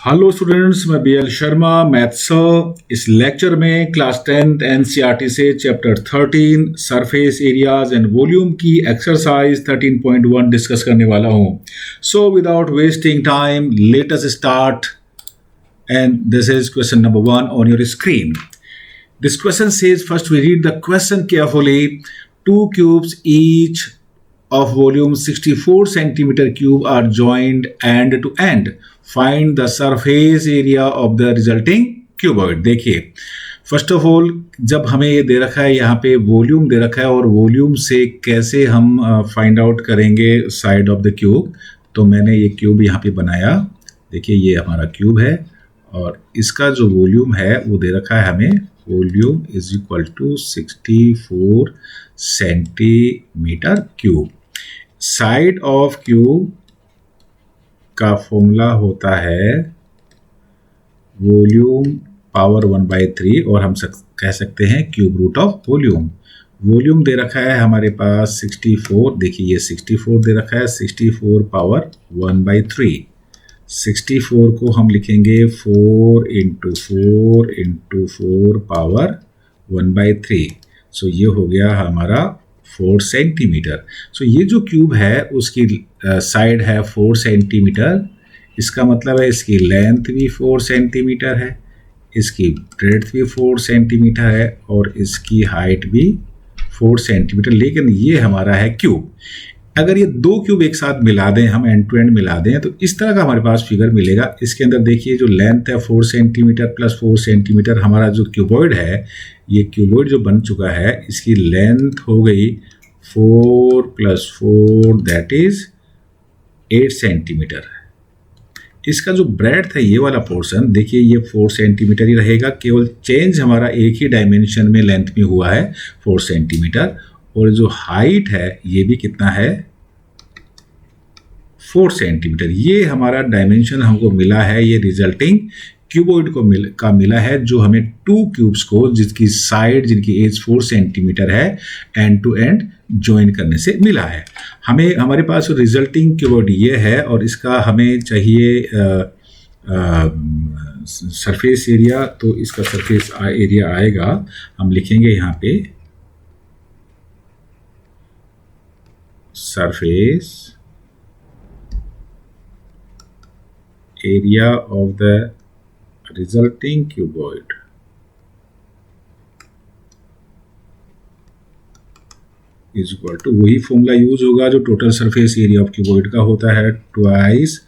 Hello students, मैं B L Sharma math sir. इस lecture में क्लास 10th एनसीईआरटी से chapter 13 surface areas and volume की एक्सरसाइज 13.1 डिस्कस करने वाला हूं। So without wasting time let us start, and this is question number 1 on your screen. This question says, first we read the question carefully. Two cubes each of volume 64 centimeter cube are joined end to end. Find the surface area of the resulting cuboid. देखिए, first of all जब हमें ये दे रखा है, यहाँ पे volume दे रखा है और वॉल्यूम से कैसे हम फाइंड आउट करेंगे साइड ऑफ द क्यूब, तो मैंने ये क्यूब यहाँ पे बनाया. देखिए ये हमारा क्यूब है और इसका जो वॉल्यूम है वो दे रखा है हमें. Volume is equal to 64 centimeter cube. Side of cube का फॉर्मूला होता है वॉल्यूम पावर 1/3 और हम कह सकते हैं cube root of volume. Volume दे रखा है हमारे पास 64. देखिए ये 64 दे रखा है, 64 पावर 1/3. 64 को हम लिखेंगे 4 इंटू 4 इंटू 4 पावर 1/3. सो ये हो गया हमारा 4 सेंटीमीटर. सो ये जो क्यूब है उसकी साइड है 4 सेंटीमीटर. इसका मतलब है इसकी लेंथ भी 4 सेंटीमीटर है, इसकी ब्रेड्थ भी 4 सेंटीमीटर है और इसकी हाइट भी 4 सेंटीमीटर. लेकिन ये हमारा है क्यूब. अगर ये दो क्यूब एक साथ मिला दें, हम एंड टू एंड मिला दें, तो इस तरह का हमारे पास फिगर मिलेगा. इसके अंदर देखिए जो लेंथ है 4 सेंटीमीटर प्लस 4 सेंटीमीटर. हमारा जो क्यूबॉइड है, ये क्यूबॉइड जो बन चुका है, इसकी लेंथ हो गई 4 + 4 दैट इज 8 सेंटीमीटर. इसका जो ब्रेड्थ है ये वाला पोर्शन, देखिए ये 4 सेंटीमीटर ही रहेगा. केवल चेंज हमारा एक ही डायमेंशन में लेंथ में हुआ है 4 सेंटीमीटर. और जो हाइट है ये भी कितना है 4 सेंटीमीटर. ये हमारा डायमेंशन हमको मिला है, ये रिजल्टिंग क्यूबॉइड को मिला है, जो हमें टू क्यूब्स को जिसकी साइड जिनकी एज 4 सेंटीमीटर है एंड टू एंड ज्वाइन करने से मिला है. हमें हमारे पास रिजल्टिंग क्यूबॉइड ये है और इसका हमें चाहिए सरफेस एरिया. तो इसका सरफेस एरिया आएगा, हम लिखेंगे यहाँ पे surface area of the resulting cuboid is equal to, वही फॉर्मूला यूज होगा जो total surface area of cuboid का होता है, twice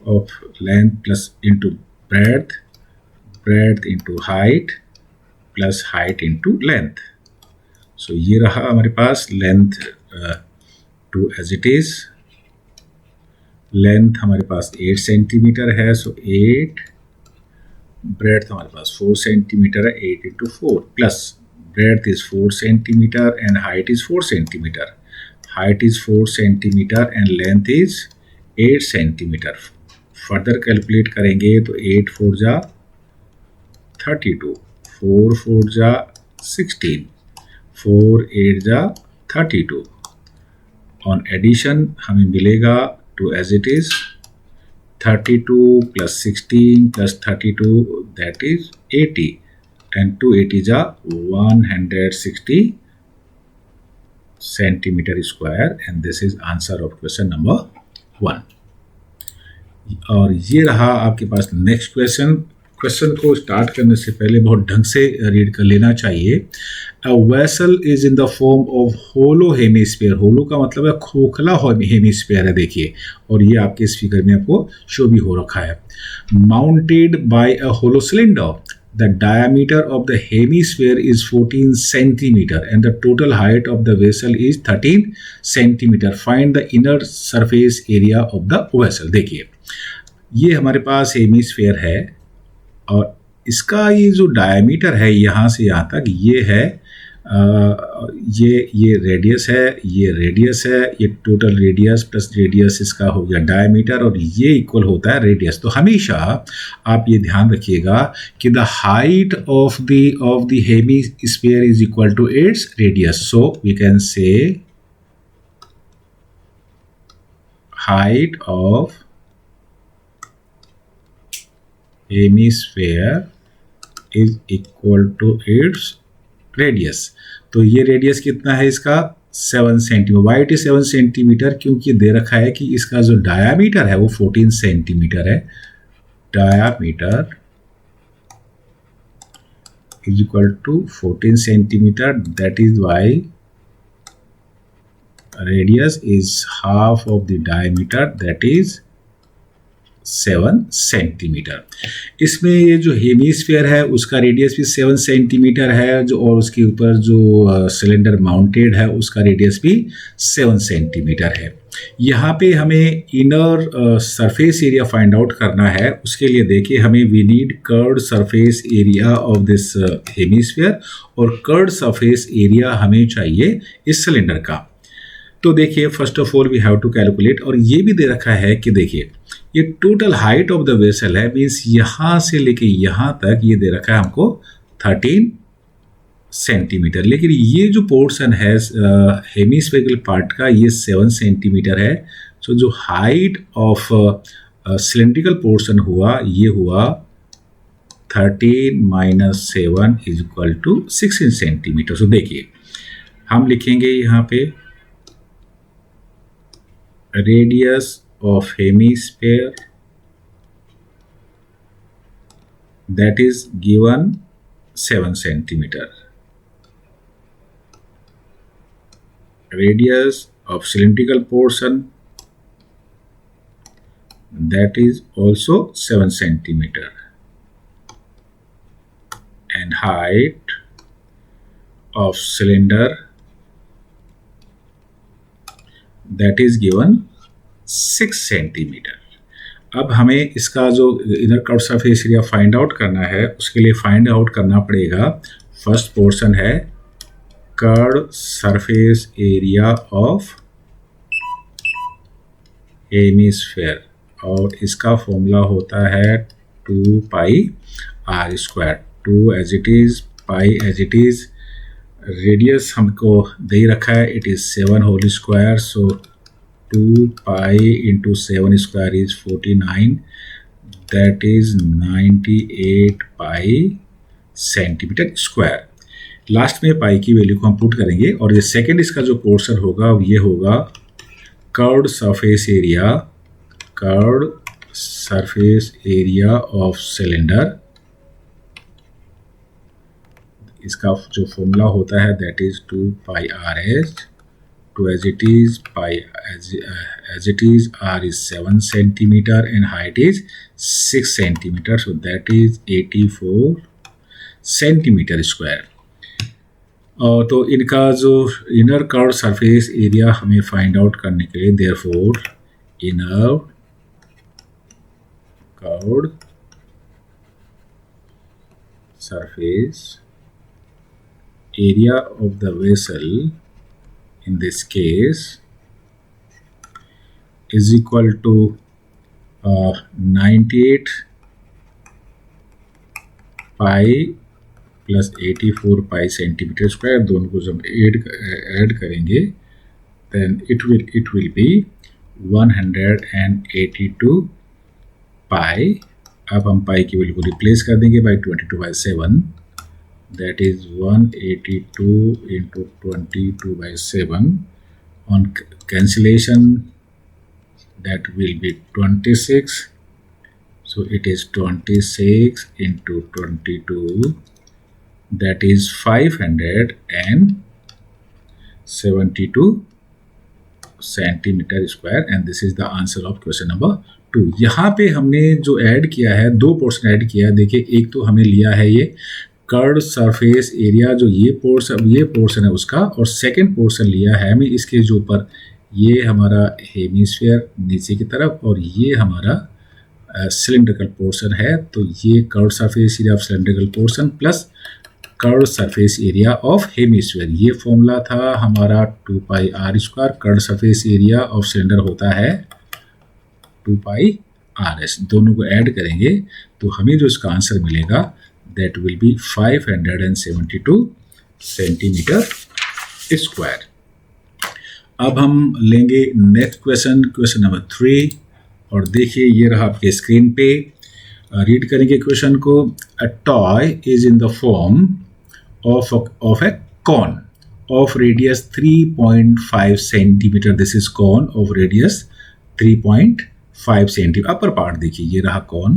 of length plus into breadth, breadth into height plus height into length. So ये रहा हमारे पास length to as it is. Length हमारे पास 8 सेंटीमीटर है, सो 8. ब्रेड्थ हमारे पास 4 सेंटीमीटर है, 8 into 4 plus breadth is 4 centimetre and height is 4 centimetre. Height is 4 centimetre and length is 8 centimetre. Further calculate करेंगे तो 8 4 जा 32, 4 4 जा 16, 4 8 जा 32. ऑन एडिशन हमें मिलेगा to as it is 32 + 16 + 32 that is 80 and 280 जा 160 centimeter square. And this is answer of question number 1. और ये रहा आपके पास नेक्स्ट क्वेश्चन. क्वेश्चन को स्टार्ट करने से पहले बहुत ढंग से रीड कर लेना चाहिए. A vessel is in the form of hollow hemisphere. Hollow का मतलब है खोखला हेमिस्फीयर है, देखिए, और ये आपके इस फिगर में आपको शो भी हो रखा है. Mounted by a hollow cylinder. The diameter of the hemisphere is 14 centimeter and the total height of the vessel is 13 centimeter. Find the inner surface area of the vessel. देखिए ये हमारे पास hemisphere है और इसका ये जो डायमीटर है यहाँ से यहाँ तक, ये है ये रेडियस है, ये रेडियस है, ये टोटल रेडियस प्लस रेडियस इसका हो गया डायमीटर और ये इक्वल होता है रेडियस. तो हमेशा आप ये ध्यान रखिएगा कि the height of the hemisphere is equal to its radius. So we can say height of hemisphere is equal to its radius. तो ये रेडियस कितना है इसका 7 centimeter. Why it is 7 centimeter क्योंकि दे रखा है कि इसका जो डायामीटर है वो 14 सेंटीमीटर है। Diameter is equal to 14 centimeter. That is why radius is half of the diameter, that is 7 centimetre. इसमें ये जो हेमिस्फीयर है उसका रेडियस भी 7 सेंटीमीटर है, जो और उसके ऊपर जो सिलेंडर माउंटेड है उसका रेडियस भी 7 सेंटीमीटर है। यहाँ पे हमें inner surface area find out करना है। उसके लिए देखिए हमें we need curved surface area of this hemisphere, और कर्व्ड सरफेस एरिया हमें चाहिए इस सिलेंडर का। तो देखिए first of all we have to calculate, और ये भी दे रखा है कि देखिए ये total height of the vessel है, मीन्स यहाँ से लेके यहाँ तक ये दे रखा है हमको 13 सेंटीमीटर, लेकिन ये जो पोर्शन है हेमिस्फेरिकल पार्ट का ये 7 सेंटीमीटर है। सो जो हाइट ऑफ सिलेंड्रिकल पोर्शन हुआ ये हुआ 13 minus 7 is equal to 16 centimetre. So देखिए हम लिखेंगे यहाँ पे radius of hemisphere that is given 7 centimeter. Radius of cylindrical portion that is also 7 centimeter. And height of cylinder that is given 6 centimetre. अब हमें इसका जो inner curve surface area find out करना है, उसके लिए फाइंड आउट करना पड़ेगा फर्स्ट पोर्शन है curve surface area of hemisphere, और इसका फॉर्मूला होता है 2 pi are square. 2 as it is, pi as it is, radius हमको दे रखा है it is 7 whole square, so 2 pi into 7 square is 49, that is 98 pi centimetre square. Last में पाई की वैल्यू को हम पुट करेंगे, और ये सेकेंड इसका जो पोर्शन होगा ये होगा curved surface area, curved surface area of cylinder. इसका जो फॉर्मूला होता है that is 2 pi R S, 2 as it is, pi as it is, r is 7 centimeter and height is 6 centimeter, so that is 84 centimetre square. तो इनका जो inner curve surface area हमें find out करने के लिए therefore inner curve surface area of the vessel in this case is equal to 98 pi plus 84 pi centimetre square. दोनों को जब ऐड करेंगे then it will be 182 pi। अब हम पाई की वैल्यू को रिप्लेस कर देंगे by 22/7, that is 182 into 22/7, on cancellation that will be 26, so it is 26 into 22, that is 572 centimetre square, and this is the answer of question number 2। यहाँ पे हमने जो ऐड किया है, दो पोर्शन ऐड किया है। देखिए एक तो हमें लिया है ये कर्व्ड सरफेस एरिया, जो ये पोर्शन है उसका, और सेकंड पोर्शन लिया है हमें इसके जो ऊपर ये हमारा हेमिस्फीयर नीचे की तरफ, और ये हमारा सिलेंड्रिकल पोर्शन है। तो ये curved surface area of cylindrical portion plus curved surface area of hemisphere, ये फॉर्मूला था हमारा 2 pi are square. Curved surface area of cylinder होता है 2 पाई आर एस। दोनों को ऐड करेंगे तो हमें जो इसका आंसर मिलेगा that will be 572 centimetre square. अब हम लेंगे नेक्स्ट क्वेश्चन, क्वेश्चन नंबर 3, और देखिए ये रहा आपके स्क्रीन पे। रीड करेंगे क्वेश्चन को. A toy is in the form of a cone of radius 3.5 centimeter. This is cone of radius 3.5 centimeter. Upper part देखिए, ये रहा कॉन.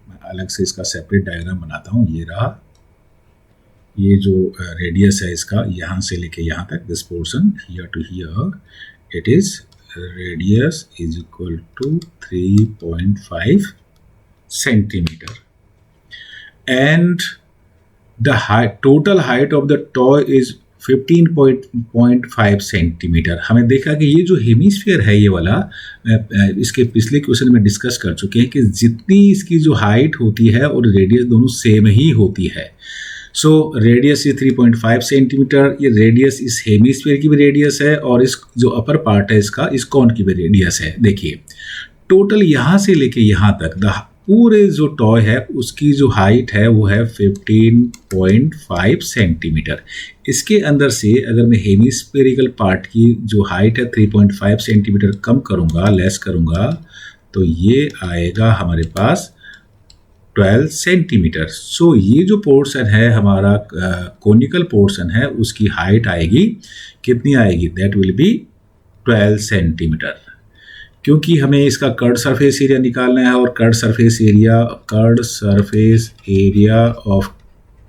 मैं अलग से इसका सेपरेट डायग्राम बनाता हूँ. ये रहा, ये जो रेडियस है इसका, यहाँ से लेके यहाँ तक, this portion here to here, it is radius is equal to 3.5 centimeter. And the total height of the toy is 15.5 centimetre. हमें देखा कि ये जो हेमिस्फीयर है, ये वाला, इसके पिछले क्वेश्चन में डिस्कस कर चुके हैं कि जितनी इसकी जो हाइट होती है और रेडियस दोनों सेम ही होती है. So radius is 3.5 centimetre. ये रेडियस इस हेमिस्फीयर की भी रेडियस है और इस जो अपर पार्ट है इसका, इस कॉन की भी रेडियस है. देखिए टोटल यहाँ से लेके यहाँ तक पूरे जो टॉय है उसकी जो हाइट है वो है 15.5 सेंटीमीटर. इसके अंदर से अगर मैं हेमिस्फेरिकल पार्ट की जो हाइट है 3.5 सेंटीमीटर कम करूँगा, लेस करूँगा, तो ये आएगा हमारे पास 12 सेंटीमीटर. सो ये जो पोर्शन है हमारा कोनिकल पोर्शन है, उसकी हाइट आएगी, कितनी आएगी? That will be 12 centimeter. क्योंकि हमें इसका कर्ड सरफेस एरिया निकालना है और curved surface area of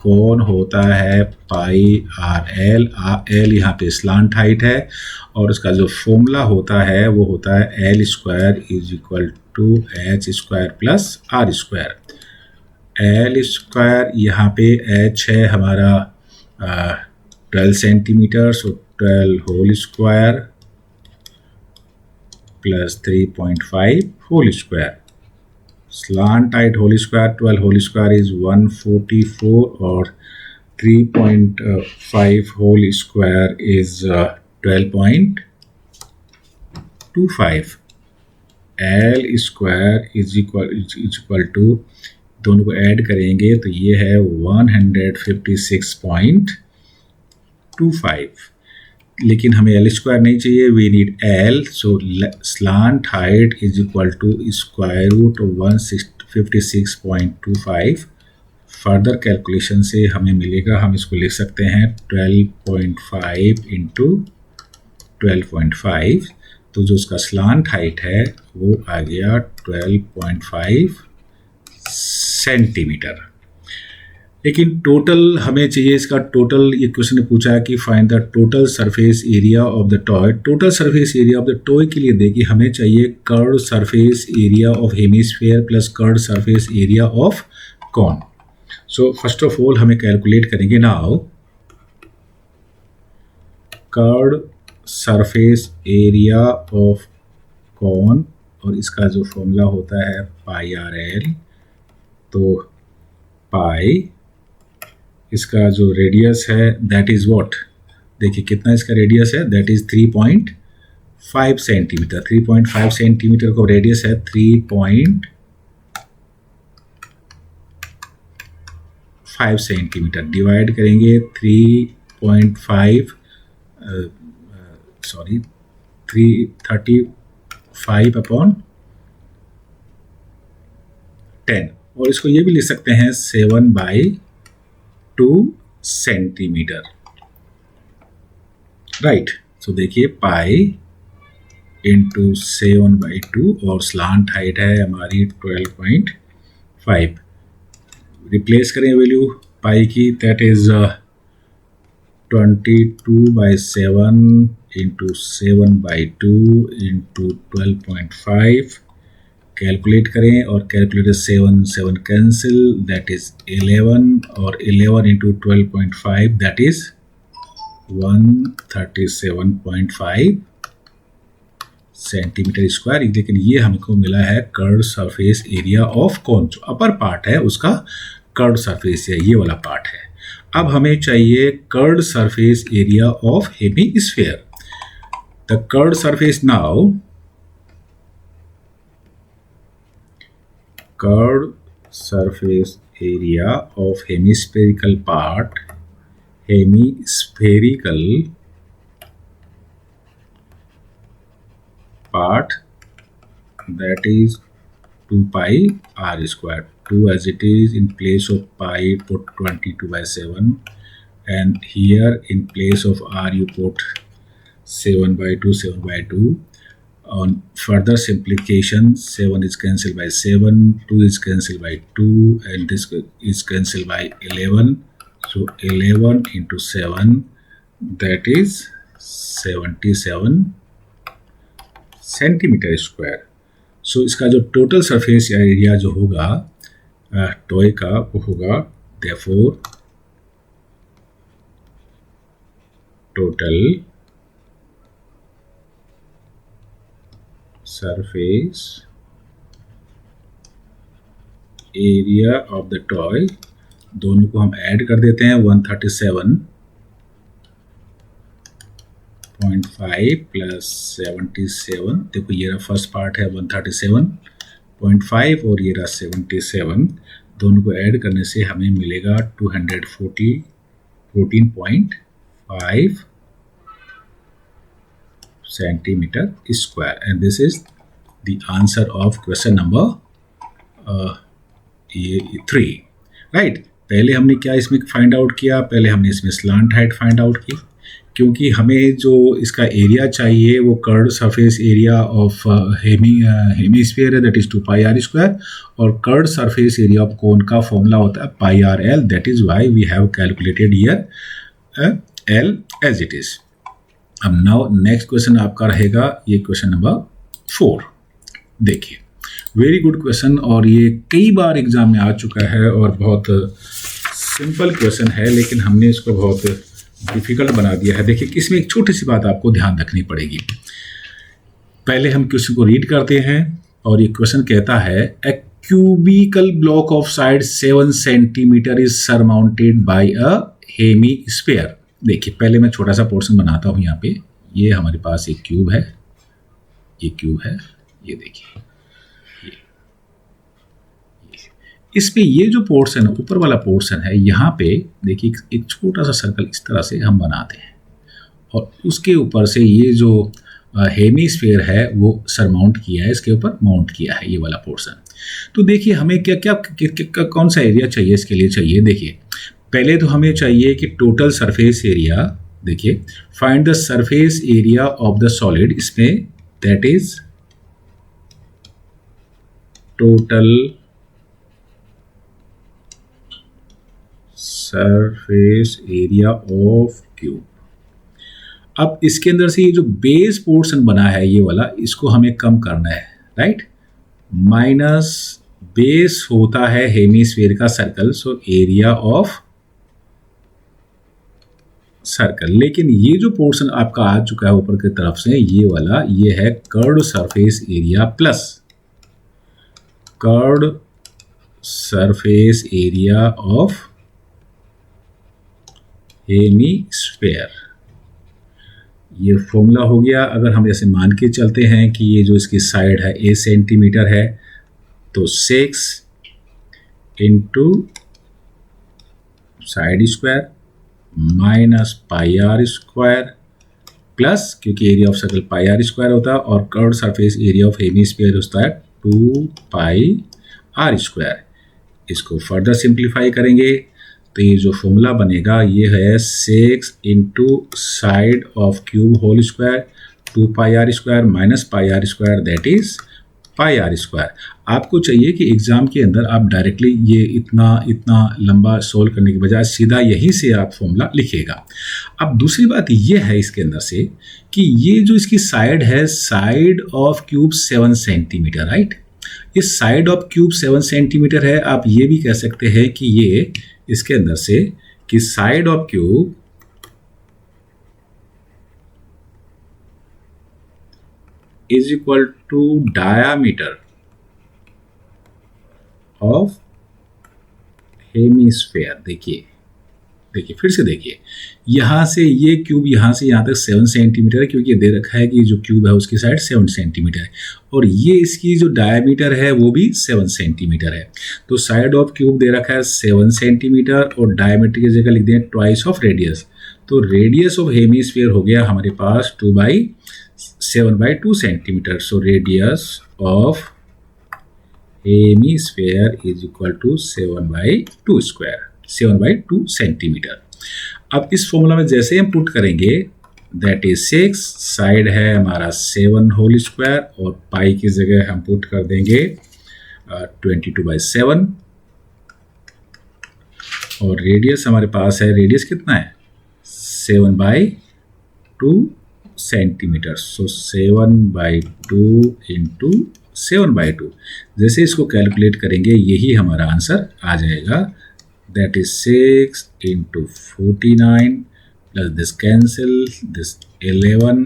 cone होता है पाई आर एल. एल यहाँ पे स्लांट हाइट है और उसका जो फॉर्मूला होता है वो होता है L square is equal to H square plus R square. L square यहाँ पे एच है हमारा 12 centimeter, so 12 whole square plus 3.5 whole square. Slant height whole square, 12 whole square is 144 or 3.5 whole square is 12.25. L square is equal to, दोनों को add करेंगे तो ये है 156.25. लेकिन हमें एल स्क्वायर नहीं चाहिए, we need L. So slant height is equal to square root 156.25. Further calculation से हमें मिलेगा, हम इसको लिख सकते हैं 12.5 इंटू 12.5. तो जो उसका स्लांट हाइट है वो आ गया 12.5 सेंटीमीटर. लेकिन टोटल हमें चाहिए इसका टोटल. ये क्वेश्चन ने पूछा है कि find the total surface area of the toy. Total surface area of the toy के लिए देखिए हमें चाहिए curve surface area of hemisphere plus curve surface area of cone. So first of all हमें कैलकुलेट करेंगे now curve surface area of cone, और इसका जो फॉर्मूला होता है पाई आर एल. तो पाई, इसका जो रेडियस है दैट इज़ व्हाट, देखिए कितना इसका रेडियस है, दैट इज़ 3.5 सेंटीमीटर. 3.5 सेंटीमीटर का रेडियस है 3.5 सेंटीमीटर. डिवाइड करेंगे 335 अपॉन 10, और इसको ये भी लिख सकते हैं 7/2 सेंटीमीटर. राइट. सो देखिए पाई इंटू 7/2 और स्लांट हाइट है हमारी 12.5. रिप्लेस करें वैल्यू पाई की, that is 22/7 into 7/2 into 12.5. Calculate करें और कैलकुलेटर 7 कैंसिल, दैट इज 11, और 11 into 12.5 that is 137.5 centimeter square. लेकिन ये हमको मिला है curve surface area of cone. जो अपर पार्ट है उसका कर्व सरफेस है, ये वाला पार्ट है. अब हमें चाहिए curve surface area of hemisphere. The curve surface now, curved surface area of hemispherical part that is 2 pi r square. 2 as it is, in place of pi put 22/7, and here in place of r you put 7/2, 7/2. On further simplification, 7 is cancelled by 7, 2 is cancelled by 2, and this is cancelled by 11. So 11 into 7, that is 77 centimetre square. सो इसका जो total surface area जो होगा toy का वो होगा therefore total surface area of the toy, दोनों को हम ऐड कर देते हैं. 137.5 प्लस 77, देखो ये रहा फर्स्ट पार्ट है 137.5 और ये रहा 77, दोनों को ऐड करने से हमें मिलेगा 214.5 centimetre square. And this is the answer of question number 3. Right. पहले हमने क्या इसमें फाइंड आउट किया, पहले हमने इसमें स्लांट हाइट फाइंड आउट की, क्योंकि हमें जो इसका एरिया चाहिए वो curve surface area of hemisphere है, that is 2 pi r square, और curve surface area of cone का फॉर्मूला होता है pi r l, that is why we have calculated here l as it is. अब now next question आपका रहेगा ये question number 4. देखिए वेरी गुड क्वेश्चन, और ये कई बार एग्जाम में आ चुका है और बहुत सिंपल क्वेश्चन है, लेकिन हमने इसको बहुत डिफिकल्ट बना दिया है. देखिए इसमें एक छोटी सी बात आपको ध्यान रखनी पड़ेगी. पहले हम क्वेश्चन को रीड करते हैं, और ये क्वेश्चन कहता है a cubical block of side 7 centimetre is surmounted by a hemisphere. देखिए पहले मैं छोटा सा पोर्शन बनाता हूँ. यहाँ पे ये हमारे पास एक क्यूब है, ये क्यूब है, ये देखिए इस पे ये जो पोर्शन है, ऊपर वाला पोर्शन है, यहाँ पे देखिए एक छोटा सा सर्कल इस तरह से हम बनाते हैं, और उसके ऊपर से ये जो हेमीस्फीयर है वो सरमाउंट किया है, इसके ऊपर माउंट किया है ये वाला पोर्शन. तो देखिए हमें क्या कौन सा एरिया चाहिए इसके लिए चाहिए. देखिए पहले तो हमें चाहिए कि टोटल सरफेस एरिया, देखिए find the surface area of the solid, इसमें that is total surface area of cube. अब इसके अंदर से ये जो बेस पोर्शन बना है ये वाला, इसको हमें कम करना है. राइट. माइनस बेस होता है हेमीस्फीयर का circle, so area of circle. लेकिन ये जो पोर्शन आपका आ चुका है ऊपर की तरफ से, ये वाला, ये है curved surface area plus curved surface area of hemisphere. ये फॉर्मूला हो गया. अगर हम ऐसे मान के चलते हैं कि ये जो इसकी साइड है 8 सेंटीमीटर है, तो 6 into side square minus pi are square plus, क्योंकि area of circle pi are square होता है और curved surface area of hemisphere होता है 2 पाई आर स्क्वायर. इसको फर्दर सिंप्लीफाई करेंगे तो ये जो फॉर्मूला बनेगा ये है 6 into side of cube whole square 2 pi are square minus pi are square, that is pi are square. आपको चाहिए कि एग्जाम के अंदर आप डायरेक्टली ये इतना लंबा सोल्व करने के बजाय सीधा यहीं से आप फॉर्मूला लिखिएगा. अब दूसरी बात ये है इसके अंदर से कि ये जो इसकी साइड है, side of cube 7 centimetre. Right. ये साइड ऑफ क्यूब 7 सेंटीमीटर है. आप ये भी कह सकते हैं कि ये इसके अंदर से कि side of cube is equal to diameter of hemisphere. देखिए फिर से देखिए, यहां से ये क्यूब यहां से यहां तक 7 सेंटीमीटर है, क्योंकि ये दे रखा है कि जो क्यूब है उसकी साइड 7 सेंटीमीटर है, और ये इसकी जो डायमीटर है वो भी 7 सेंटीमीटर है. तो साइड ऑफ क्यूब दे रखा है 7 सेंटीमीटर और डायमीटर की जगह लिख दें ट्वाइस ऑफ रेडियस. तो रेडियस ऑफ हेमीस्फीयर हो गया हमारे पास 2/7/2 centimeter. So radius of hemisphere is equal to 7/2 square, 7/2 centimeter. अब इस फॉर्मूला में जैसे हम पुट करेंगे, दैट इज 6, साइड है हमारा 7 होल स्क्वायर और पाई की जगह हम पुट कर देंगे 22/7 और रेडियस हमारे पास है, रेडियस कितना है 7/2 सेंटीमीटर। सो 7/2 इंटू 7/2, जैसे इसको कैलकुलेट करेंगे यही हमारा आंसर आ जाएगा, that is 6 into 49 plus this cancel, this 11,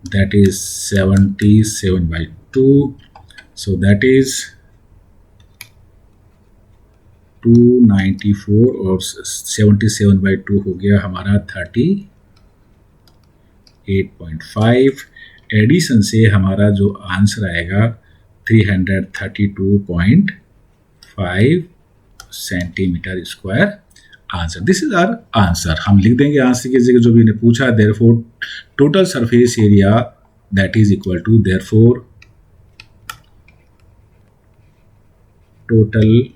that is 77/2, so that is 294 और 77/2 हो गया हमारा 38.5। एडिशन से हमारा जो आंसर आएगा 332.5 centimeter square answer. This is our answer. हम लिख देंगे आंसर की जगह जो भी इन्हें पूछा, therefore total surface area that is equal to, therefore total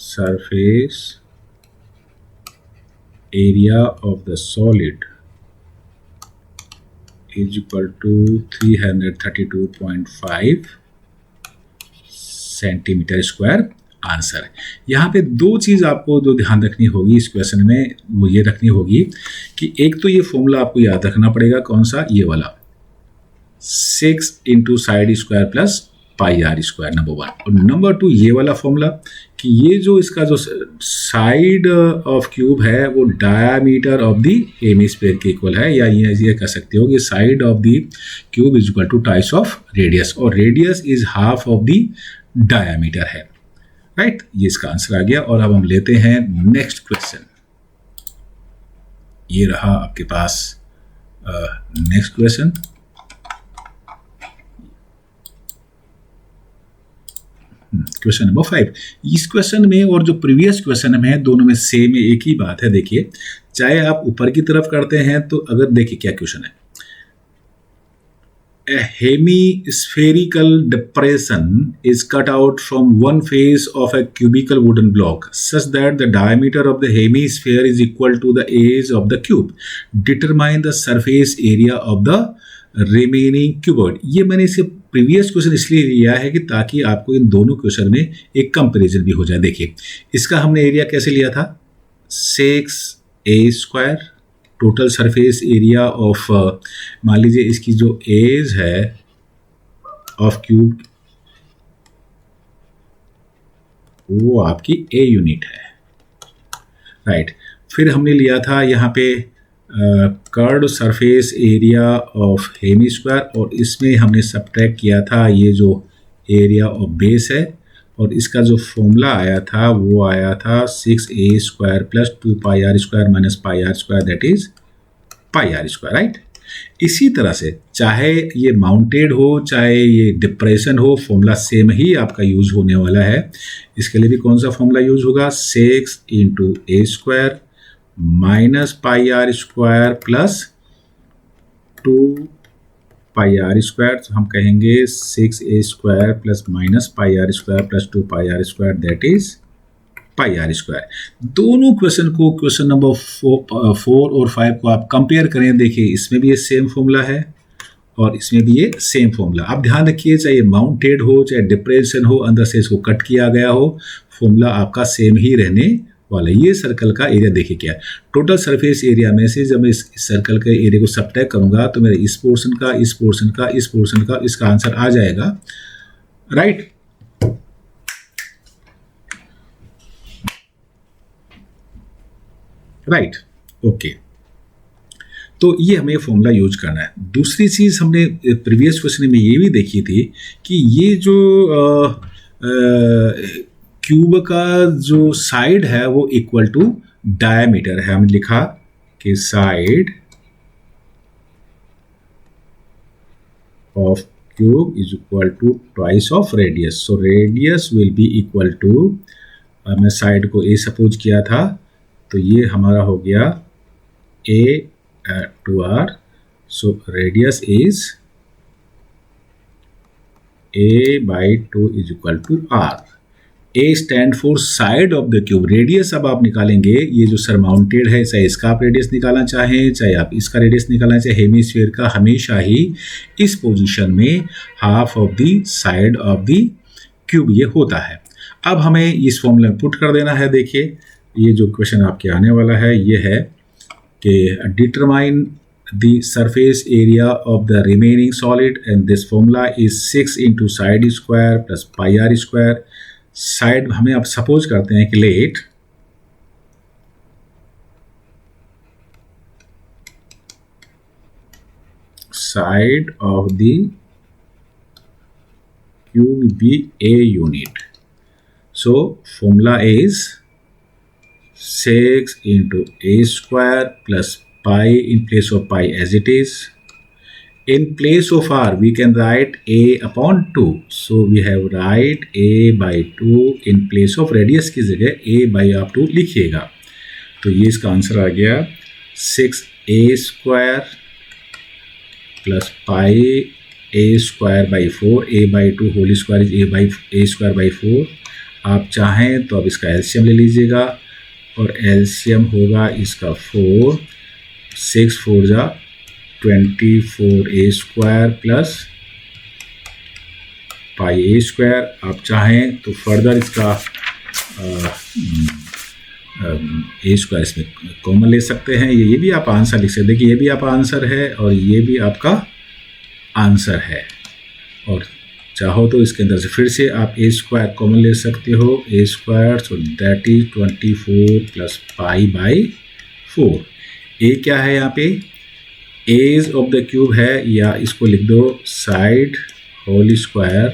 surface area of the solid is equal to 332.5 centimeter square answer है। यहाँ पे दो चीज़ आपको जो ध्यान रखनी होगी इस क्वेश्चन में, वो ये रखनी होगी कि एक तो ये फॉर्मूला आपको याद रखना पड़ेगा, कौन सा, ये वाला 6 into side square plus pi are square, number 1। और नंबर 2 ये वाला फॉर्मूला कि ये जो इसका जो साइड ऑफ क्यूब है वो डायामीटर ऑफ द हेमिस्फीयर के इक्वल है, या ये कह सकते हो कि side of the cube is equal to twice of radius, और radius is half of the diameter है, राइट। ये इसका आंसर आ गया। और अब हम लेते हैं नेक्स्ट क्वेश्चन। ये रहा आपके पास नेक्स्ट क्वेश्चन। Question number 5। इस क्वेश्चन में और जो प्रीवियस क्वेश्चन में है दोनों में सेम एक ही बात है। देखिए, चाहे आप ऊपर की तरफ करते हैं तो अगर देखिए क्या क्वेश्चन है, a hemispherical depression is cut out from one face of a cubical wooden block such that the diameter of the hemisphere is equal to the age of the cube. Determine the surface area of the remaining cuboid. ये मैंने इसे previous question इसलिए लिया है कि ताकि आपको इन दोनों क्वेश्चन में एक कंपैरिजन भी हो जाए। देखिए, इसका हमने एरिया कैसे लिया था, 6a², total surface area of, मान लीजिए इसकी जो एज है ऑफ क्यूब वो आपकी ए यूनिट है, राइट। फिर हमने लिया था यहाँ पे curved surface area of hemisphere, और इसमें हमने सब्ट्रैक्ट किया था ये जो एरिया ऑफ बेस है, और इसका जो फॉर्मूला आया था वो आया था 6a² plus 2πr² minus πr², that is πr², right. इसी तरह से चाहे ये माउंटेड हो चाहे ये डिप्रेशन हो, फॉर्मूला सेम ही आपका यूज होने वाला है। इसके लिए भी कौन सा फॉर्मूला यूज होगा, 6 into a² minus πr² plus 2πr², तो हम कहेंगे 6a² plus minus πr² plus 2πr², that is πr²। दोनों क्वेश्चन को, क्वेश्चन नंबर 4 और 5 को आप कंपेयर करें, देखिए इसमें भी ये सेम फॉर्मूला है और इसमें भी ये सेम फॉर्मूला। आप ध्यान रखिए, चाहे माउंटेड हो चाहे डिप्रेशन हो, अंदर से इसको कट किया गया हो, फॉर्मूला आपका सेम ही रहने वाला। ये सर्कल का एरिया देखिए क्या है, टोटल सरफेस एरिया में से जब मैं इस सर्कल के एरिया को सब्ट्रैक्ट करूंगा तो मेरे इस पोर्शन का, इस पोर्शन का, इस पोर्शन का, इसका आंसर आ जाएगा, राइट। Right, okay. तो ये हमें फॉर्मूला यूज करना है। दूसरी चीज हमने प्रीवियस क्वेश्चन में ये भी देखी थी कि ये जो क्यूब का जो साइड है वो इक्वल टू डायमीटर है। हमने लिखा कि side of cube is equal to twice of radius, so radius will be equal to, मैं साइड को ए सपोज किया था तो ये हमारा हो गया a to r, so radius is A/2 is equal to R. A stand for side of the cube. Radius अब आप निकालेंगे, ये जो सरमाउंटेड है, चाहे इसका आप रेडियस निकालना चाहें, चाहे आप इसका रेडियस निकालना चाहें, हेमीस्फीयर का हमेशा ही इस पोजीशन में half of the side of the cube ये होता है। अब हमें इस फॉर्मूला में पुट कर देना है। देखिए ये जो क्वेश्चन आपके आने वाला है ये है कि determine the surface area of the remaining solid, and this formula is 6 into side square plus pi r square। Side हमें अब सपोज करते हैं कि let side of the cube be a unit, so formula is 6 into a square plus pi in place of pi as it is. In place of r we can write a upon 2, so we have write a by 2 in place of radius की जगह a by आप 2 लिखिएगा। तो ये इसका answer आ गया 6a square plus pi a square by 4, a by 2 whole square is a square by 4। आप चाहें तो अब इसका एलसीएम ले लीजिएगा और एलसीएम होगा इसका 4, 6 4 जा 24a square plus pi a square. आप चाहें तो फर्दर इसका ए स्क्वायर इसमें कॉमन ले सकते हैं। ये भी आप आंसर लिख सकते हैं कि ये भी आपका आंसर है और ये भी आपका आंसर है। और चाहो तो इसके अंदर से फिर से आप ए स्क्वायर कॉमन ले सकते हो, a square, so that is 24 plus pi by 4। A क्या है यहाँ पे, एज ऑफ द क्यूब है, या इसको लिख दो side whole square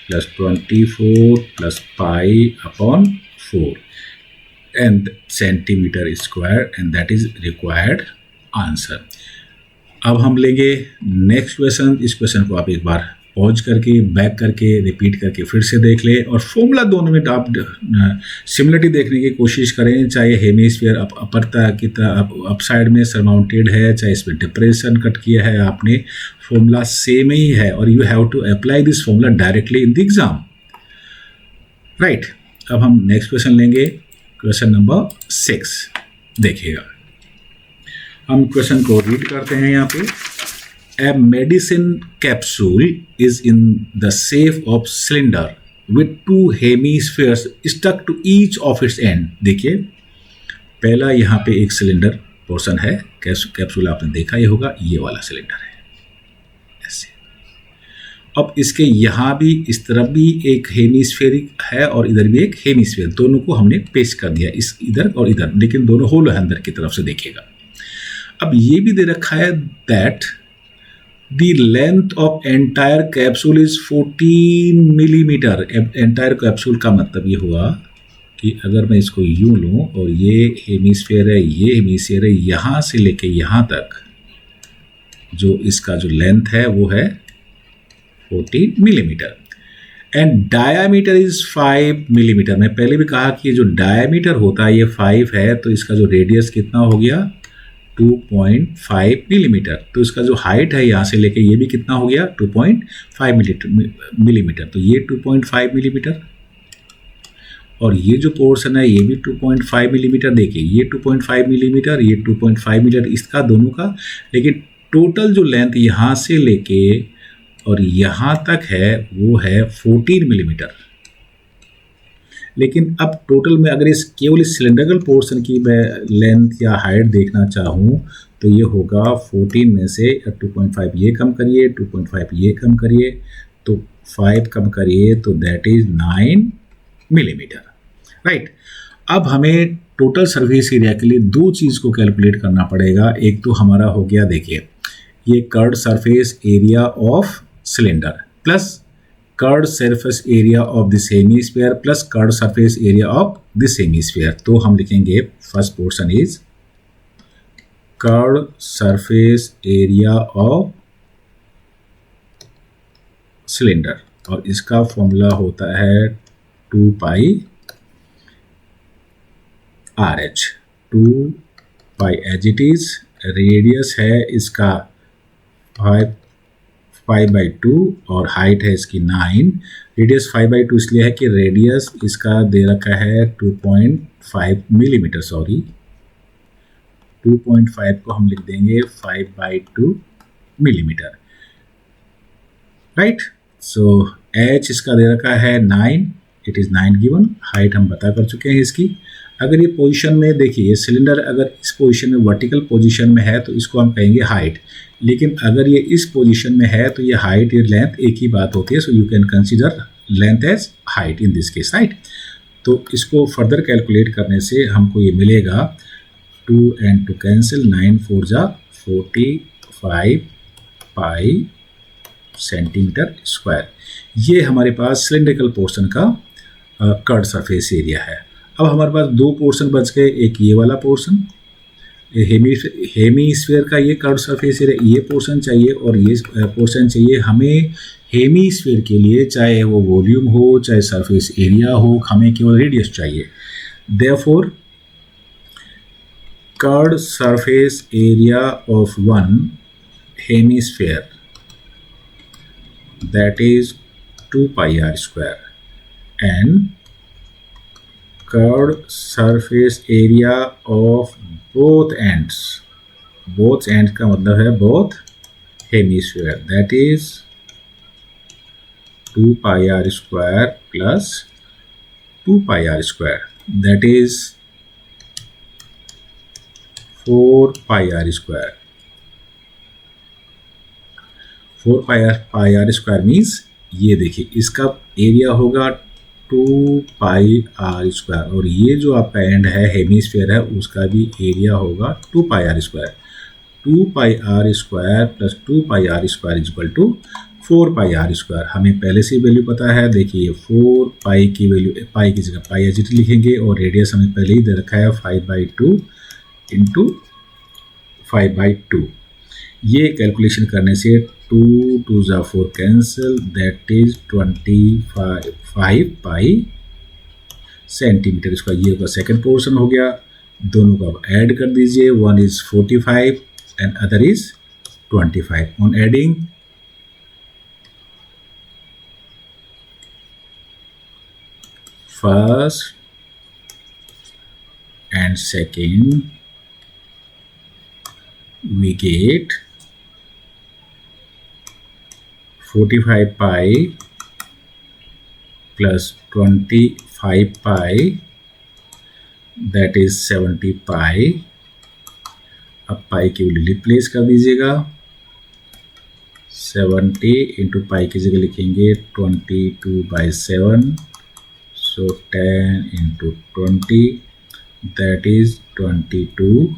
plus 24 plus pi upon 4 and centimetre square, and that is required answer. अब हम लेंगे नेक्स्ट क्वेश्चन। इस क्वेश्चन को आप एक बार पॉज करके बैक करके रिपीट करके फिर से देख लें और फॉर्मूला दोनों में आप सिमिलरिटी देखने की कोशिश करें। चाहे हेमीस्फीयर अपर की अप साइड में सरमाउंटेड है, चाहे इसमें डिप्रेशन कट किया है आपने, फॉर्मूला सेम ही है और you have to apply this formula directly in the exam, right. अब हम नेक्स्ट क्वेश्चन लेंगे, क्वेश्चन नंबर 6 देखिएगा। हम क्वेश्चन को रीड करते हैं यहाँ पे। A medicine capsule is in the shape of cylinder with two hemispheres stuck to each of its end। देखिए पहला यहाँ पे एक सिलेंडर पोर्शन है, कैप्सूल आपने देखा ही होगा, ये वाला सिलेंडर है ऐसे। अब इसके यहाँ भी इस तरफ भी एक हेमिस्फेरिक है और इधर भी एक हेमिस्फेयर, दोनों को हमने पेश कर दिया, इस इधर और इधर, लेकिन दोनों होल है अंदर की तरफ से देखिएगा। अब ये भी दे रखा है that The length of entire capsule is 14 millimetre. Entire capsule का मतलब ये हुआ कि अगर मैं इसको यूं लूं और ये हेमिस्फीयर है, ये हेमिस्फीयर है, यहाँ से लेके यहाँ तक जो इसका जो लेंथ है वो है 14 millimetre and diameter is 5 millimetre. मैं पहले भी कहा कि ये जो डायामीटर होता है ये 5 है, तो इसका जो रेडियस कितना हो गया 2.5 मिलीमीटर। तो इसका जो हाइट है यहाँ से लेके ये भी कितना हो गया 2.5 मिलीमीटर। तो ये 2.5 मिलीमीटर और ये जो पोर्शन है ये भी 2.5 मिलीमीटर। देखिए ये 2.5 मिलीमीटर, ये 2.5 मीटर, इसका दोनों का, लेकिन टोटल जो लेंथ यहाँ से लेके और यहाँ तक है वो है 14 मिलीमीटर। लेकिन अब टोटल में अगर इस केवल इस सिलेंड्रिकल पोर्शन की मैं लेंथ या हाइट देखना चाहूँ तो ये होगा 14 में से 2.5 ये कम करिए, 2.5 ये कम करिए, तो 5 कम करिए, तो दैट इज 9 मिलीमीटर, राइट। अब हमें टोटल सरफेस एरिया के लिए दो चीज़ को कैलकुलेट करना पड़ेगा। एक तो हमारा हो गया, देखिए ये curved surface area of cylinder plus curved surface area of this hemisphere plus curved surface area of this hemisphere. तो हम लिखेंगे first portion is curved surface area of cylinder और इसका फॉर्मूला होता है 2 pi RH, 2 pi as it is. Radius है इसका 5/2 और हाइट है इसकी 9। रेडियस 5/2 इसलिए है कि रेडियस इसका दे रखा है 2.5 मिलीमीटर, सॉरी 2.5 को हम लिख देंगे 5/2 मिलीमीटर, राइट। सो h इसका दे रखा है 9, इट इज़ 9 गिवन। हाइट हम पता कर चुके हैं इसकी। अगर ये पोजीशन में देखिए, ये सिलेंडर अगर इस पोजीशन में वर्टिकल पोजीशन में है तो इसको हम कहेंगे हाइट, लेकिन अगर ये इस पोजीशन में है तो ये हाइट या लेंथ एक ही बात होती है। So you can consider length as height in this case, right. तो इसको फर्दर कैलकुलेट करने से हमको ये मिलेगा 2 and 2 कैंसिल, 9 4 जा 45 पाई सेंटीमीटर स्क्वायर। ये हमारे पास सिलेंड्रिकल पोर्शन का कर्व सरफेस एरिया है। अब हमारे पास दो पोर्शन बच गए, एक ये वाला पोर्शन हेमीस्फीयर का ये कर्व सरफेस एरिया, ये पोर्शन चाहिए और ये पोर्शन चाहिए हमें हेमीस्फीयर के लिए, चाहे वो वॉल्यूम हो चाहे सरफेस एरिया हो, हमें केवल रेडियस चाहिए। Therefore curve surface area of one hemisphere, that is 2 pi r square, and curved surface area of both ends का मतलब है both hemisphere, that is 2 pi r square plus 2 pi r square, that is 4 pi r square। 4 pi are square means ये देखिए इसका area होगा 2 pi are square, और ये जो आपका एंड है हेमीस्फीयर है उसका भी एरिया होगा 2 pi are square. 2 pi are square plus 2 pi are square equal to 4 pi are square. हमें पहले से वैल्यू पता है, देखिए 4 पाई की वैल्यू, पाई की जगह पाई एच लिखेंगे और रेडियस हमें पहले ही दे रखा है 5/2 इंटू 5/2। ये कैलकुलेशन करने से 2 2 जा 4 cancel, that is 25 pi centimetre square. ये का सेकंड पोर्शन हो गया। दोनों को अब ऐड कर दीजिए, one is 45 and other is 25। On adding first and second we get 45 pi plus 25 pi, that is 70 pi। अब पाई की वैल्यू रिप्लेस कर दीजिएगा, 70 इंटू पाई की जगह लिखेंगे 22/7, so 10 into 20, that is 22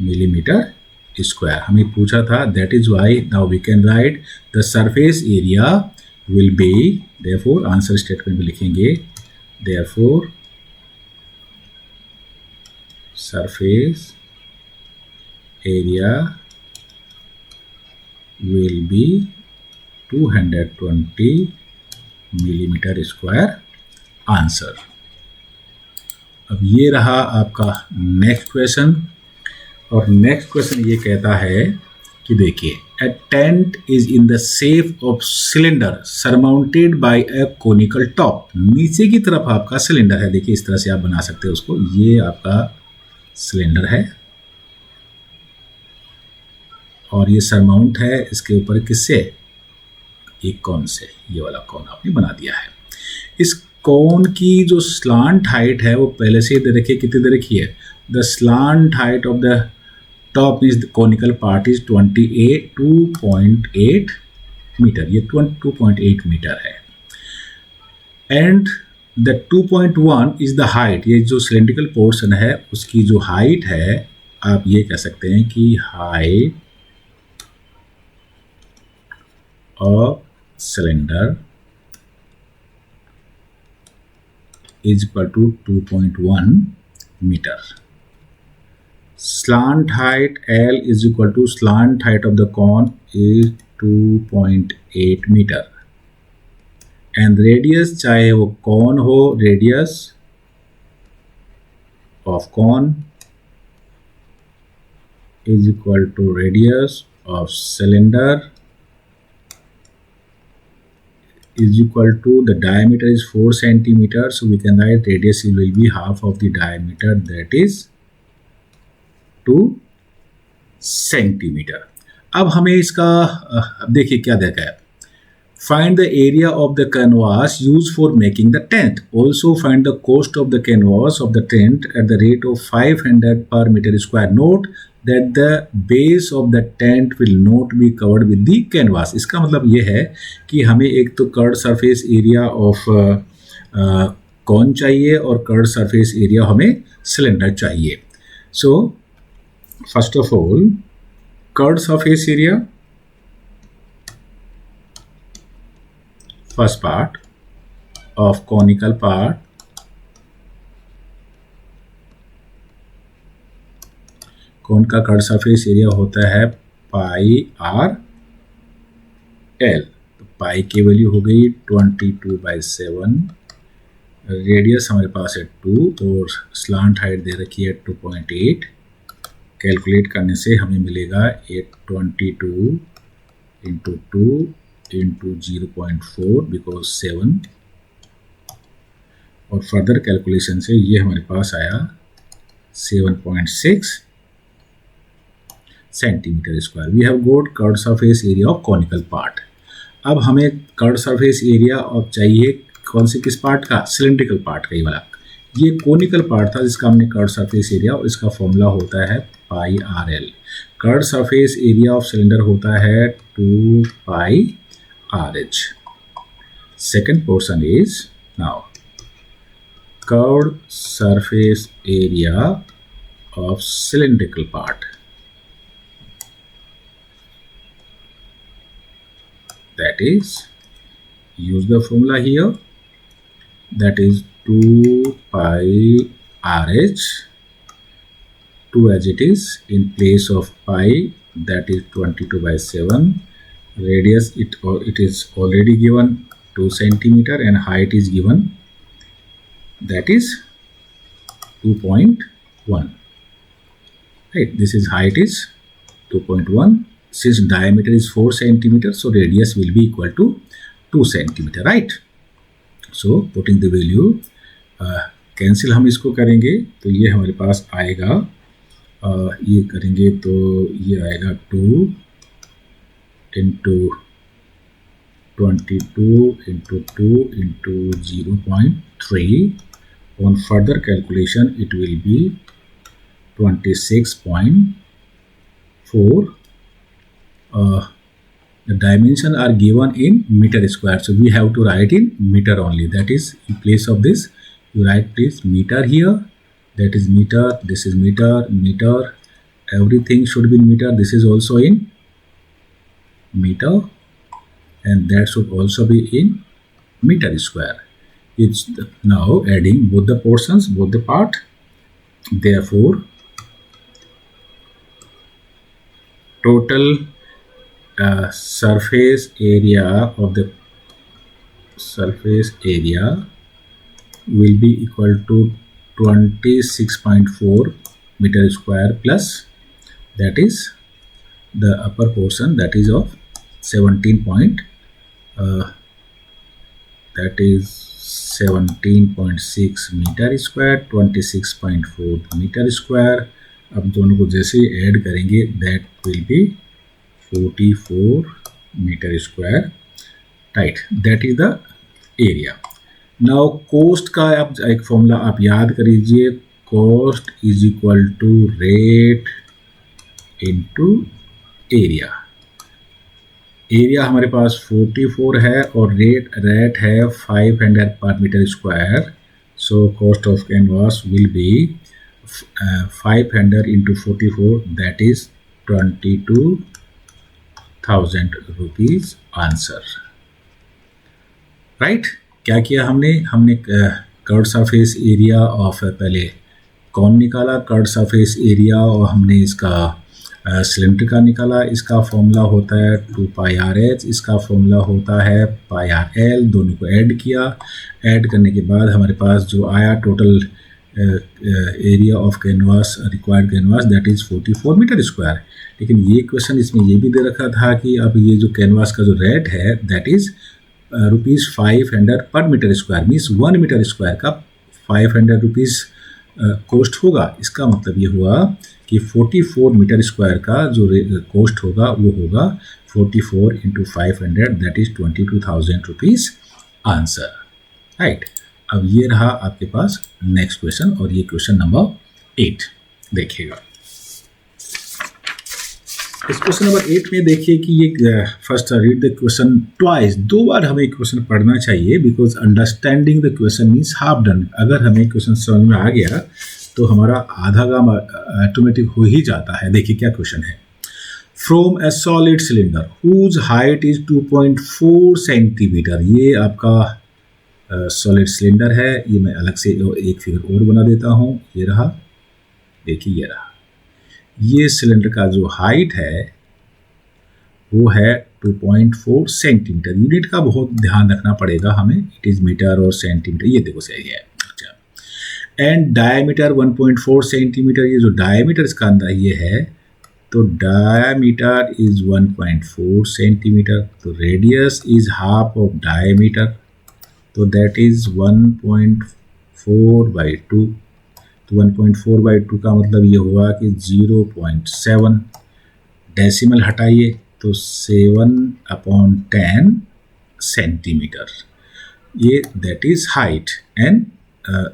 millimetre square. हमें पूछा था, that is why now we can write the surface area will be, therefore answer statement में लिखेंगे therefore surface area will be 220 millimetre square answer. अब ये रहा आपका नेक्स्ट क्वेश्चन, और नेक्स्ट क्वेश्चन ये कहता है कि देखिए, a tent is in the shape of cylinder surmounted by a conical top. नीचे की तरफ आपका सिलेंडर है, देखिए इस तरह से आप बना सकते हो उसको। ये आपका सिलेंडर है और ये सरमाउंट है इसके ऊपर किससे, एक कॉन से। ये वाला कॉन आपने बना दिया है। इस कॉन की जो स्लांट हाइट है वो पहले से ही दे रखी है, कितनी दे रखी है, the slant height of the top is the conical part is 2.8 metre, ये 2.8 मीटर है। And the 2.1 is the height, ये जो सिलेंड्रिकल पोर्शन है उसकी जो हाइट है, आप ये कह सकते हैं कि height of cylinder is equal to 2.1 metre. Slant height L is equal to slant height of the cone is 2.8 meter, and radius चाहे वो cone हो, radius of cone is equal to radius of cylinder is equal to, the diameter is 4 centimeters, so we can write radius will be half of the diameter, that is 2 centimetre. अब हमें इसका देखिए क्या देखा है. Find the area of the canvas used for making the tent. Also find the cost of the canvas of the tent at the rate of 500 per meter square. Note that the base of the tent will not be covered with the canvas. इसका मतलब ये है कि हमें एक तो curve surface area of cone चाहिए और कर्व सरफेस एरिया हमें सिलेंडर चाहिए. So first of all, curved surface area, first part of conical part, कौन का कर्व सरफेस एरिया होता है पाई आर एल. तो पाई की वैल्यू हो गई 22/7. रेडियस हमारे पास है 2 और स्लांट हाइट दे रखी है 2.8. कैलकुलेट करने से हमें मिलेगा 822 इंटू 2 इंटू 0.4 बिकॉज 7. और फर्दर कैलकुलेशन से ये हमारे पास आया 7.6 centimetre square. We have got curve surface area of conical part. अब हमें कर्व सरफेस एरिया ऑफ चाहिए कौन से किस पार्ट का, सिलेंड्रिकल पार्ट का. ये वाला ये कोनिकल पार्ट था जिसका हमने कर्व सरफेस एरिया, और इसका फॉर्मूला होता है pi r l. Curve surface area of cylinder होता है 2 pi r h. Second portion is now curve surface area of cylindrical part. That is, use the formula here, that is 2 pi RH, 2 as it is, in place of pi, that is 22/7. Radius it is already given 2 centimeter and height is given, that is 2.1. Right, this is height is 2.1. Since diameter is 4 centimeter, so radius will be equal to 2 centimeter, right? So putting the value, cancel हम इसको करेंगे तो ये हमारे पास आएगा, ये करेंगे तो ये आएगा 2 into 22 into 2 into 0.3. On further calculation it will be 26.4. The dimension are given in meter square, so we have to write in meter only. That is, in place of this you write please meter here, that is meter, this is meter, meter, everything should be in meter. This is also in meter and that should also be in meter square. It's now adding both the portions, both the part. Therefore total surface area of the surface area will be equal to 26.4 meter square plus, that is the upper portion, that is of 17.6 meter square, 26.4 meter square. अब दोनों को जैसे ही add करेंगे that will be 44 meter square, right? That is the area. Now cost का आप एक formula आप याद कर लीजिए, cost is equal to rate into area. Area हमारे पास 44 है और रेट है 500 per meter square. So cost of canvas will be 500 into 44, that is 22,000 rupees answer, right? क्या किया हमने कर्व सरफेस एरिया ऑफ पहले कौन निकाला, कर्व सरफेस एरिया, और हमने इसका सिलेंडर का निकाला. इसका फॉर्मूला होता है 2 पाई आर एच, इसका फॉर्मूला होता है पाई आर एल. दोनों को ऐड किया, ऐड करने के बाद हमारे पास जो आया total area of canvas required canvas that is 44 metre square. लेकिन ये क्वेश्चन इसमें ये भी दे रखा था कि अब ये जो कैनवास का जो रेट है that is ₹500 per metre square, means 1 metre square का 500 रुपीज़ कॉस्ट होगा। इसका मतलब ये हुआ कि 44 मीटर स्क्वायर का जो कॉस्ट होगा वो होगा 44 into 500 that is 22,000 rupees answer, right. अब ये रहा आपके पास नेक्स्ट क्वेश्चन, और ये क्वेश्चन नंबर 8 देखिएगा। इस क्वेश्चन नंबर 8 में देखिए कि ये first read the question twice, 2 बार हमें क्वेश्चन पढ़ना चाहिए, because understanding the question means half done. अगर हमें क्वेश्चन समझ में आ गया तो हमारा आधा काम ऑटोमेटिक हो ही जाता है। देखिए क्या क्वेश्चन है। From a solid cylinder whose height is 2.4 centimetre. ये आपका सॉलिड सिलेंडर है। ये मैं अलग से एक फिगर और बना देता हूँ। ये रहा, देखिए ये रहा। ये सिलेंडर का जो हाइट है वो है 2.4 सेंटीमीटर। यूनिट का बहुत ध्यान रखना पड़ेगा हमें, इट इज़ मीटर और सेंटीमीटर। ये देखो सही है। अच्छा, एंड डायमीटर 1.4 सेंटीमीटर। ये जो डायमीटर इसका अंदर ये है, तो डायमीटर इज 1.4 सेंटीमीटर। तो radius is half of diameter, तो दैट इज 1.4/2। तो 1.4/2 का मतलब ये हुआ कि 0.7। डेसिमल हटाइए तो 7/10 सेंटीमीटर। ये that is height and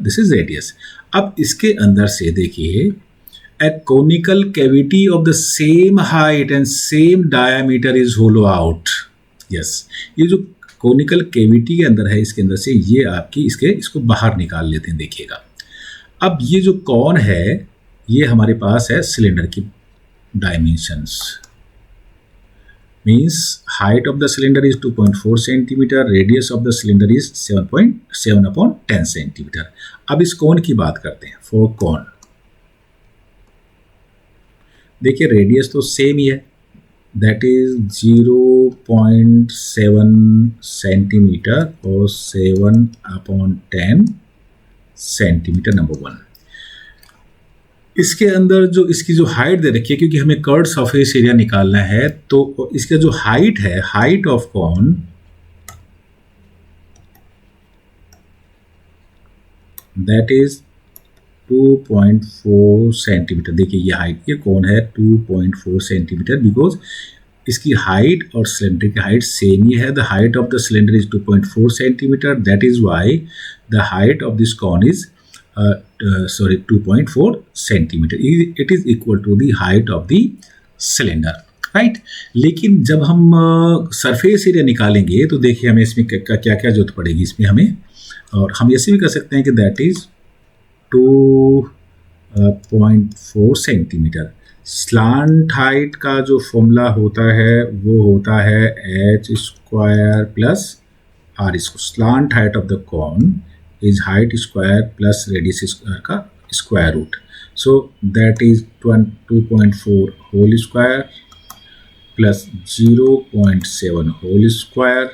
this is radius. अब इसके अंदर से देखिए, a conical cavity of the same height and same diameter is hollow out. Yes, ये जो conical cavity के अंदर है, इसके अंदर से ये आपकी इसको बाहर निकाल लेते हैं। देखिएगा, अब ये जो कौन है ये हमारे पास है सिलेंडर की dimensions, means height of the cylinder is 2.4 centimetre, radius of the cylinder is 7/10 centimetre. अब इस कौन की बात करते हैं, फोर कौन। देखिए रेडियस तो सेम ही है, दैट इज 0.7 सेंटीमीटर और 7/10 सेंटीमीटर नंबर 1। इसके अंदर जो इसकी जो हाइट दे रखी है, क्योंकि हमें कर्व सरफेस एरिया निकालना है, तो इसका जो हाइट है, height of cone that is 2.4 centimetre. देखिए ये हाइट, ये कौन है 2.4 सेंटीमीटर, बिकॉज इसकी हाइट और सिलेंडर की हाइट सेम ही है। The height of the cylinder is 2.4 centimetre, that is why the height of this cone is 2.4 centimetre. It is equal to the height of the cylinder, right. लेकिन जब हम surface area निकालेंगे तो देखिए हमें इसमें क्या क्या जरूरत पड़ेगी इसमें हमें, और हम ऐसे भी कर सकते हैं कि that is 2.4 centimetre. Slant height का जो फॉर्मूला होता है वो होता है h square plus r square. Slant height of the cone is height square plus radius square का square root, so that is 2.4 whole square plus 0.7 whole square.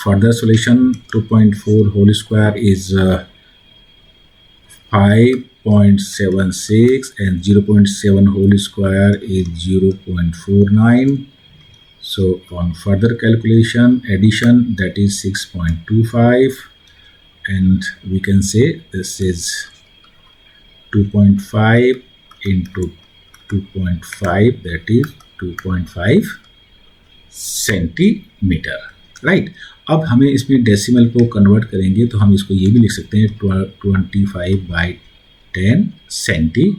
Further solution, 2.4 whole square is 5.76 and 0.7 whole square is 0.49. So on further calculation, addition, that is 6.25, and we can say this is 2.5 into 2.5, that is 2.5 centimeter, right? अब हमें इसमें decimal को convert करेंगे तो हम इसको ये भी लिख सकते हैं 25/10 सेंटीमीटर।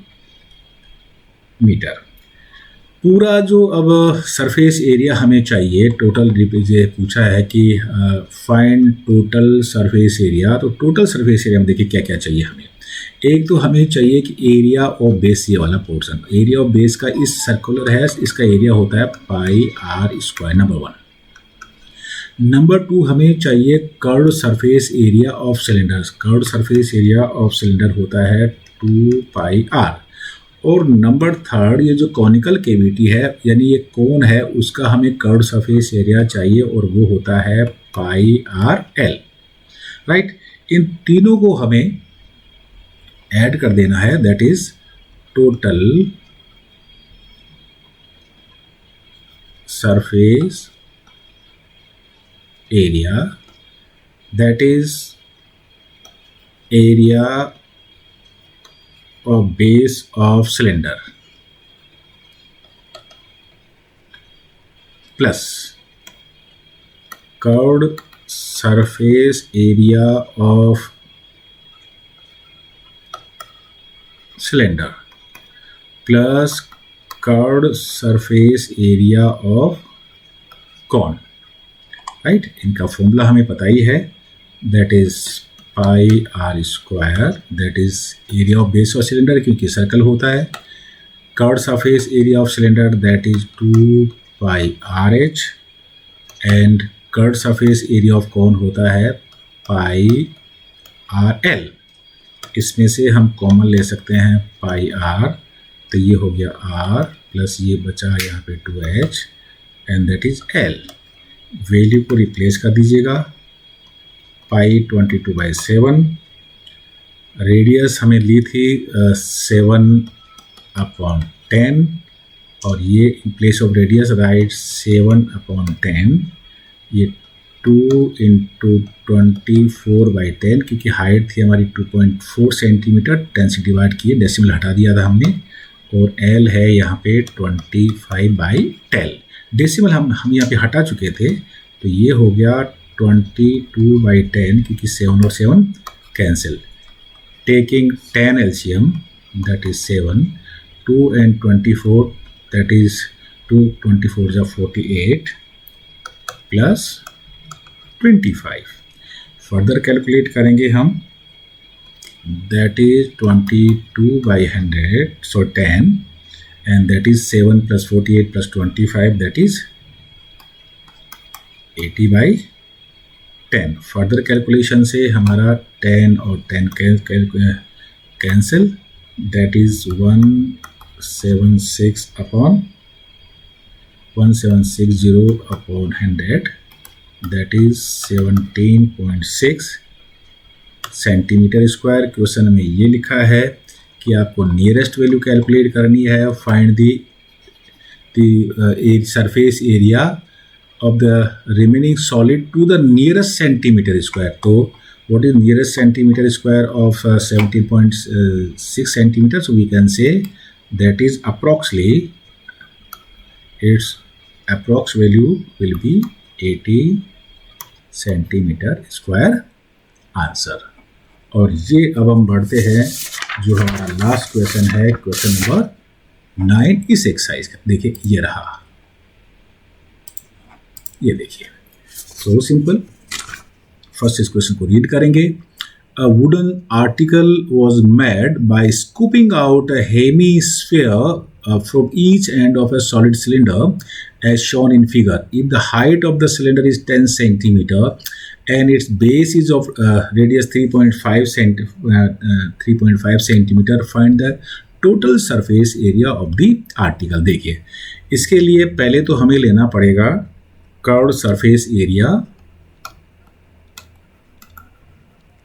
पूरा जो अब सरफेस एरिया हमें चाहिए, टोटल ये पूछा है कि फाइंड टोटल सरफेस एरिया। तो टोटल सरफेस एरिया में देखिए क्या क्या चाहिए हमें। एक तो हमें चाहिए कि एरिया ऑफ बेस, ये वाला पोर्शन, एरिया ऑफ बेस का इस सर्कुलर है, इसका एरिया होता है πr², नंबर 1। नंबर 2 हमें चाहिए curve surface area of cylinder. Curve surface area of cylinder होता है 2πr। और नंबर 3 ये जो कॉनिकल केविटी है, यानी ये कोन है, उसका हमें कर्व सरफेस एरिया चाहिए और वो होता है πrl, राइट। इन तीनों को हमें ऐड कर देना है, that is total surface area, that is area of base of cylinder plus curved surface area of cylinder plus curved surface area of cone, right. इनका फॉर्मूला हमें पता ही है, that is pi are square, that is area of base of cylinder क्योंकि circle होता है, curved surface area of cylinder that is 2 pi r h, and curved surface area of cone होता है पाई आर एल। इसमें से हम common ले सकते हैं पाई आर, तो ये हो गया आर प्लस ये बचा यहाँ पे 2h and that is L. Value को रिप्लेस कर दीजिएगा, पाई 22/7, रेडियस हमें ली थी 7/10, और ये इन प्लेस ऑफ रेडियस राइट 7/10, ये 2 × 24/10 क्योंकि हाइट थी हमारी 2.4 सेंटीमीटर, 10 से डिवाइड किए, डेसिमल हटा दिया था हमने, और एल है यहाँ पे 25/10। डेसिमल हम यहाँ पे हटा चुके थे, तो ये हो गया 22/10 क्योंकि 7 और 7 cancel, taking 10 LCM that is 7, 2 × 24 that is 2 × 24 = 48 plus 25। Further calculate करेंगे हम, that is 22/100 so 10, and that is 7 + 48 + 25 that is 80/10। Further calculation से हमारा 10 और 10 cancel, that is 1760/100 that is 17.6 centimetre square. Question में ये लिखा है कि आपको नियरेस्ट वैल्यू कैलकुलेट करनी है, find the surface area of the remaining solid to the nearest centimetre square. तो what is nearest centimetre square of 17.6 centimetre, so we can say that is approximately its approx value will be 80 centimetre square answer. और ये अब हम बढ़ते हैं जो हमारा last question है, क्वेश्चन नंबर 9 इस एक्सरसाइज का। देखिए ये रहा, ये देखिए, सो सिंपल। फर्स्ट इस क्वेश्चन को रीड करेंगे। A wooden article was made by scooping out a hemisphere from each end of a solid cylinder as shown in figure. If the height of the cylinder is 10 centimeter and its base is of radius 3.5 centimeter, find the total surface area of the article। देखिए इसके लिए पहले तो हमें लेना पड़ेगा curved surface area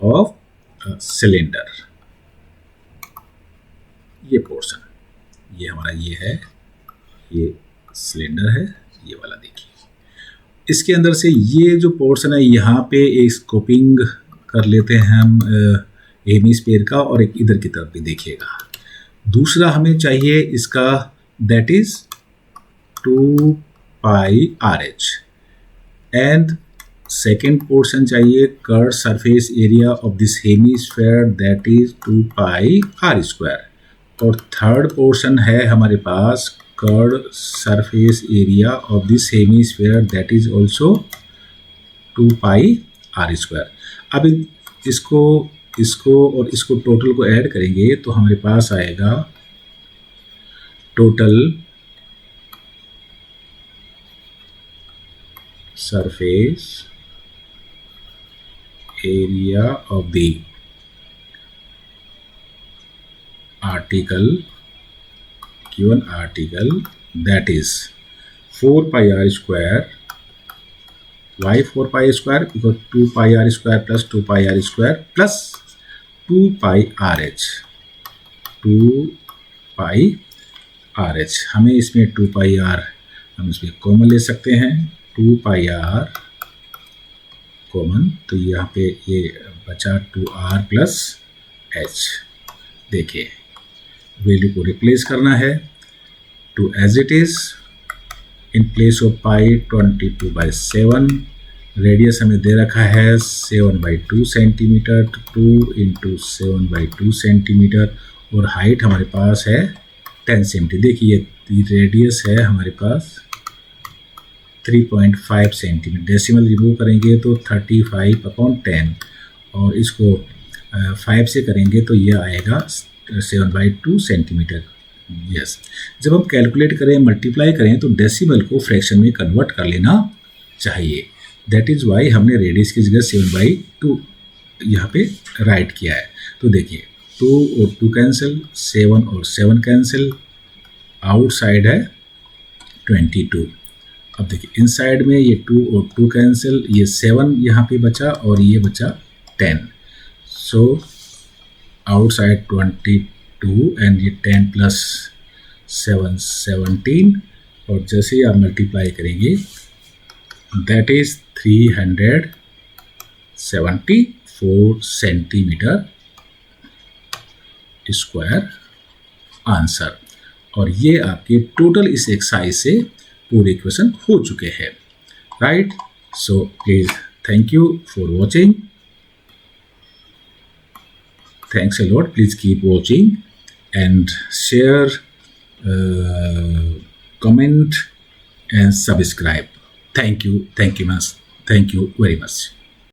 of cylinder. ये portion, ये हमारा ये है, ये सिलेंडर है, ये वाला देखिए। इसके अंदर से ये जो पोर्शन है यहाँ पे एक स्कोपिंग कर लेते हैं हम हेमिस्फीयर का, और एक इधर की तरफ भी देखिएगा। दूसरा हमें चाहिए इसका, that is 2 pi RH, and second portion चाहिए curved surface area of this hemisphere that is 2 pi R², और थर्ड पोर्शन है हमारे पास curved surface area of this hemisphere that is also 2 pi R²। अब इसको और इसको टोटल को ऐड करेंगे तो हमारे पास आएगा total surface area of the article, given article, that is 4 pi R² Why 4 pi square? Because 2 pi r square plus 2 pi r square plus 2 pi rh, 2 pi rh। हमें इसमें 2 pi r हम इसमें common ले सकते हैं, 2 pi r common, तो यहाँ पे ये बचा 2r प्लस h। देखिए वैल्यू को रिप्लेस करना है, two as it is, in place of pi 22/7, radius हमें दे रखा है 7/2 सेंटीमीटर, 2 इंटू 7/2 सेंटीमीटर, और हाइट हमारे पास है 10 सेंटीमीटर। देखिए रेडियस है हमारे पास 3.5 सेंटीमीटर, डेसिमल रिमूव करेंगे तो 35/10, और इसको 5 से करेंगे तो ये आएगा 7/2 सेंटीमीटर। यस, जब हम कैलकुलेट करें, मल्टीप्लाई करें, तो डेसिमल को फ्रैक्शन में कन्वर्ट कर लेना चाहिए। दैट इज़ वाई हमने रेडियस की जगह 7/2 यहाँ पे राइट किया है। तो देखिए 2 और 2 कैंसिल, 7 और 7 कैंसिल, आउटसाइड है 22। अब देखिए इनसाइड में ये 2 और 2 कैंसिल, ये 7 यहाँ पे बचा और ये बचा 10। सो आउटसाइड 22 एंड ये 10 प्लस 7 17, और जैसे ही आप मल्टीप्लाई करेंगे that is 374 centimetre square answer. और ये आपके टोटल इस एक्सरसाइज से पूरे इक्वेशन हो चुके हैं, right. So please thank you for watching, thanks a lot, please keep watching and share, comment and subscribe. Thank you very much.